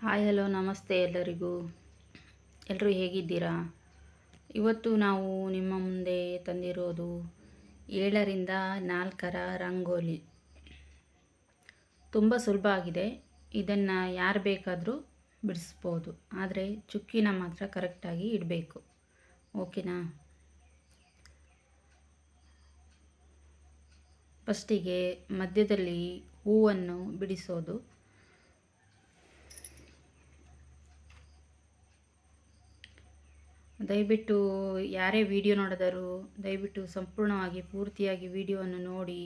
Hi hello ನಮಸ್ತೆ ಎಲ್ಲರಿಗೂ. ಎಲ್ಲರೂ ಹೇಗಿದ್ದೀರಾ? ಇವತ್ತು ನಾವು ನಿಮ್ಮ ಮುಂದೆ ತಂದಿರೋದು 7ರಿಂದ 4ರ ರಂಗೋಲಿ. ತುಂಬ ಸುಲಭ ಆಗಿದೆ. ಇದನ್ನು ಯಾರು ಬೇಕಾದರೂ ಬಿಡಿಸ್ಬೋದು, ಆದರೆ ಚುಕ್ಕಿನ ಮಾತ್ರ ಕರೆಕ್ಟಾಗಿ ಇಡಬೇಕು. ಓಕೆನಾ? ಫಸ್ಟಿಗೆ ಮಧ್ಯದಲ್ಲಿ ಹೂವನ್ನು ಬಿಡಿಸೋದು. ದಯವಿಟ್ಟು ಯಾರೇ ವಿಡಿಯೋ ನೋಡಿದರೂ ದಯವಿಟ್ಟು ಸಂಪೂರ್ಣವಾಗಿ ಪೂರ್ತಿಯಾಗಿ ವಿಡಿಯೋವನ್ನು ನೋಡಿ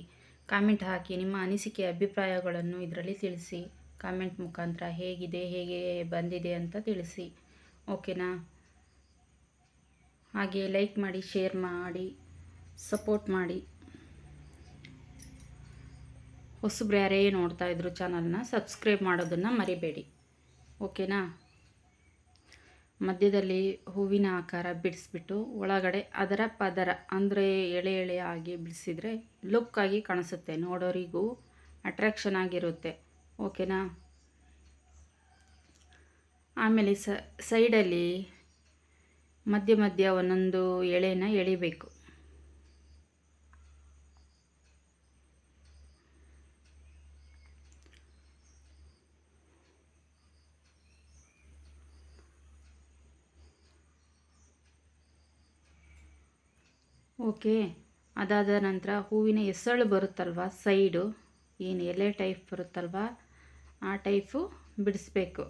ಕಾಮೆಂಟ್ ಹಾಕಿ. ನಿಮ್ಮ ಅನಿಸಿಕೆ ಅಭಿಪ್ರಾಯಗಳನ್ನು ಇದರಲ್ಲಿ ತಿಳಿಸಿ. ಕಾಮೆಂಟ್ ಮುಖಾಂತರ ಹೇಗೆ ಬಂದಿದೆ ಅಂತ ತಿಳಿಸಿ. ಓಕೆನಾ? ಹಾಗೆ ಲೈಕ್ ಮಾಡಿ, ಶೇರ್ ಮಾಡಿ, ಸಪೋರ್ಟ್ ಮಾಡಿ. ಹೊಸಬ್ರು ಯಾರೇ ನೋಡ್ತಾ ಇದ್ರು ಚಾನಲ್ನ ಸಬ್ಸ್ಕ್ರೈಬ್ ಮಾಡೋದನ್ನು ಮರಿಬೇಡಿ. ಓಕೆನಾ? ಮಧ್ಯದಲ್ಲಿ ಹೂವಿನ ಆಕಾರ ಬಿಡಿಸ್ಬಿಟ್ಟು ಒಳಗಡೆ ಅದರ ಪದರ ಅಂದರೆ ಎಳೆ ಆಗಿ ಬಿಡಿಸಿದರೆ ಲುಕ್ಕಾಗಿ ಕಾಣಿಸುತ್ತೆ, ನೋಡೋರಿಗೂ ಅಟ್ರಾಕ್ಷನ್ ಆಗಿರುತ್ತೆ. ಓಕೆನಾ? ಆಮೇಲೆ ಸೈಡಲ್ಲಿ ಮಧ್ಯ ಒಂದೊಂದು ಎಳೆನ ಎಳಿಬೇಕು. ಓಕೆ, ಅದಾದ ನಂತರ ಹೂವಿನ ಎಸಳು ಬರುತ್ತಲ್ವ, ಸೈಡು ಏನು ಎಲೆ ಟೈಪ್ ಬರುತ್ತಲ್ವ, ಆ ಟೈಪು ಬಿಡಿಸ್ಬೇಕು.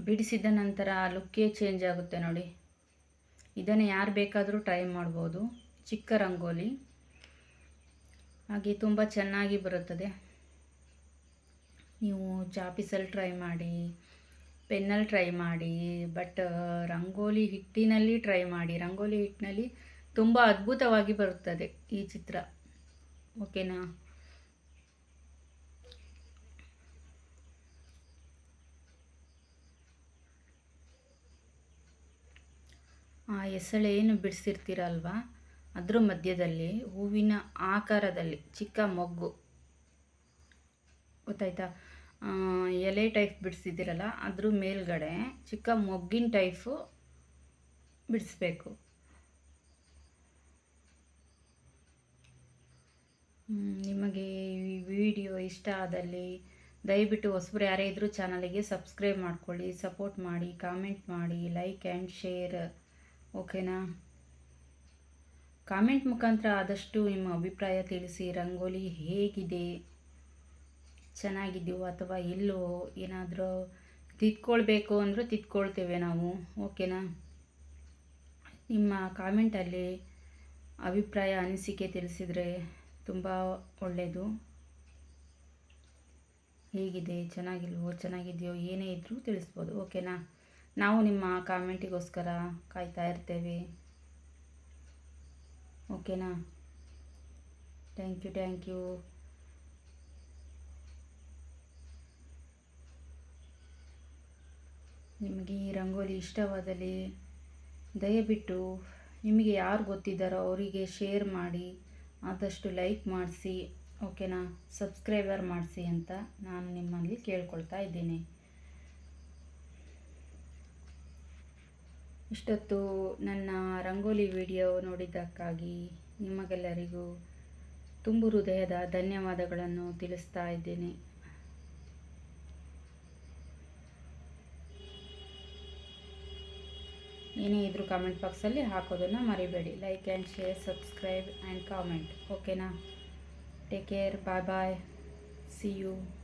ಬಿಡಿಸಿದ ನಂತರ ಲುಕ್ಕೇ ಚೇಂಜ್ ಆಗುತ್ತೆ ನೋಡಿ. ಇದನ್ನು ಯಾರು ಬೇಕಾದರೂ ಟ್ರೈ ಮಾಡ್ಬೋದು. ಚಿಕ್ಕ ರಂಗೋಲಿ ಹಾಗೆ ತುಂಬ ಚೆನ್ನಾಗಿ ಬರುತ್ತದೆ. ನೀವು ಚಾಪೀಸಲ್ಲಿ ಟ್ರೈ ಮಾಡಿ, ಪೆನ್ನಲ್ಲಿ ಟ್ರೈ ಮಾಡಿ, ಬಟ್ ರಂಗೋಲಿ ಹಿಟ್ಟಿನಲ್ಲಿ ಟ್ರೈ ಮಾಡಿ. ರಂಗೋಲಿ ಹಿಟ್ಟಿನಲ್ಲಿ ತುಂಬ ಅದ್ಭುತವಾಗಿ ಬರುತ್ತದೆ ಈ ಚಿತ್ರ. ಓಕೆನಾ? ಆ ಎಸಳೇನು ಬಿಡಿಸಿರ್ತೀರಲ್ವ, ಅದ್ರ ಮಧ್ಯದಲ್ಲಿ ಹೂವಿನ ಆಕಾರದಲ್ಲಿ ಚಿಕ್ಕ ಮೊಗ್ಗು, ಗೊತ್ತಾಯ್ತಾ? ಎಲೆ ಟೈಪ್ ಬಿಡಿಸಿದ್ದೀರಲ್ಲ, ಅದ್ರ ಮೇಲ್ಗಡೆ ಚಿಕ್ಕ ಮೊಗ್ಗಿನ ಟೈಪು ಬಿಡಿಸ್ಬೇಕು. ನಿಮಗೆ ಈ ವಿಡಿಯೋ ಇಷ್ಟ ಆದಲ್ಲಿ ದಯವಿಟ್ಟು ಹೊಸಬ್ರು ಯಾರೇ ಇದ್ದರೂ ಚಾನಲಿಗೆ ಸಬ್ಸ್ಕ್ರೈಬ್ ಮಾಡ್ಕೊಳ್ಳಿ, ಸಪೋರ್ಟ್ ಮಾಡಿ, ಕಾಮೆಂಟ್ ಮಾಡಿ, ಲೈಕ್ ಆ್ಯಂಡ್ ಶೇರ್. ಓಕೆನಾ? ಕಾಮೆಂಟ್ ಮುಖಾಂತರ ಆದಷ್ಟು ನಿಮ್ಮ ಅಭಿಪ್ರಾಯ ತಿಳಿಸಿ. ರಂಗೋಲಿ ಹೇಗಿದೆ, ಚೆನ್ನಾಗಿದೆಯೋ ಅಥವಾ ಇಲ್ಲೋ, ಏನಾದರೂ ತಿದ್ಕೊಳ್ಬೇಕು ಅಂದರೂ ತಿದ್ಕೊಳ್ತೇವೆ ನಾವು. ಓಕೆನಾ? ನಿಮ್ಮ ಕಾಮೆಂಟಲ್ಲಿ ಅಭಿಪ್ರಾಯ ಅನಿಸಿಕೆ ತಿಳಿಸಿದರೆ ತುಂಬ ಒಳ್ಳೆಯದು. ಹೇಗಿದೆ, ಚೆನ್ನಾಗಿದೆಯೋ ಏನೇ ಇದ್ದರೂ ತಿಳಿಸ್ಬೋದು. ಓಕೆನಾ? ನಾವು ನಿಮ್ಮ ಕಾಮೆಂಟಿಗೋಸ್ಕರ ಕಾಯ್ತಾ ಇರ್ತೇವೆ. ಓಕೆನಾ? Thank you. ನಿಮಗೆ ಈ ರಂಗೋಲಿ ಇಷ್ಟವಾದಲ್ಲಿ ದಯವಿಟ್ಟು ನಿಮಗೆ ಯಾರು ಗೊತ್ತಿದ್ದಾರೋ ಅವರಿಗೆ ಶೇರ್ ಮಾಡಿ, ಆದಷ್ಟು ಲೈಕ್ ಮಾಡಿಸಿ. ಓಕೆನಾ? ಸಬ್ಸ್ಕ್ರೈಬರ್ ಮಾಡಿಸಿ ಅಂತ ನಾನು ನಿಮ್ಮಲ್ಲಿ ಕೇಳ್ಕೊಳ್ತಾ ಇದ್ದೀನಿ. ಇಷ್ಟೊತ್ತು ನನ್ನ ರಂಗೋಲಿ ವಿಡಿಯೋ ನೋಡಿದ್ದಕ್ಕಾಗಿ ನಿಮಗೆಲ್ಲರಿಗೂ ತುಂಬು ಹೃದಯದ ಧನ್ಯವಾದಗಳನ್ನು ತಿಳಿಸ್ತಾ ಇದ್ದೇನೆ. ಏನೇ ಇದ್ರೂ ಕಾಮೆಂಟ್ ಬಾಕ್ಸಲ್ಲಿ ಹಾಕೋದನ್ನು ಮರಿಬೇಡಿ. Like and share, subscribe and comment. ಓಕೆನಾ? Take care. Bye bye. See you.